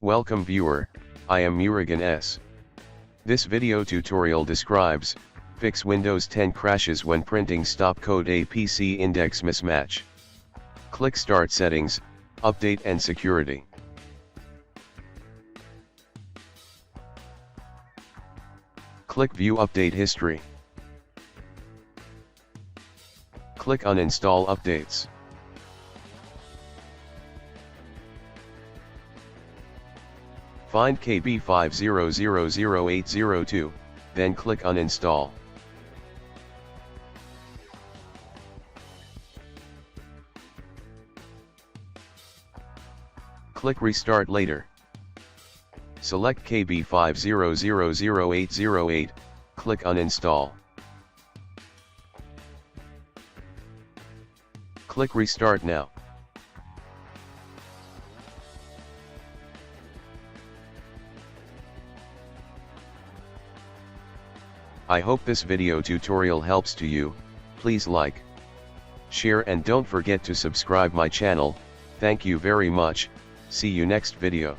Welcome viewer, I am Murugan S. This video tutorial describes, fix Windows 10 crashes when printing stop code APC index mismatch. Click Start Settings, Update and Security. Click View Update History. Click Uninstall Updates. Find KB50000802, then click Uninstall. Click Restart Later. Select KB50000808, click Uninstall. Click Restart Now. I hope this video tutorial helps to you. Please like, share and don't forget to subscribe my channel. Thank you very much. See you next video.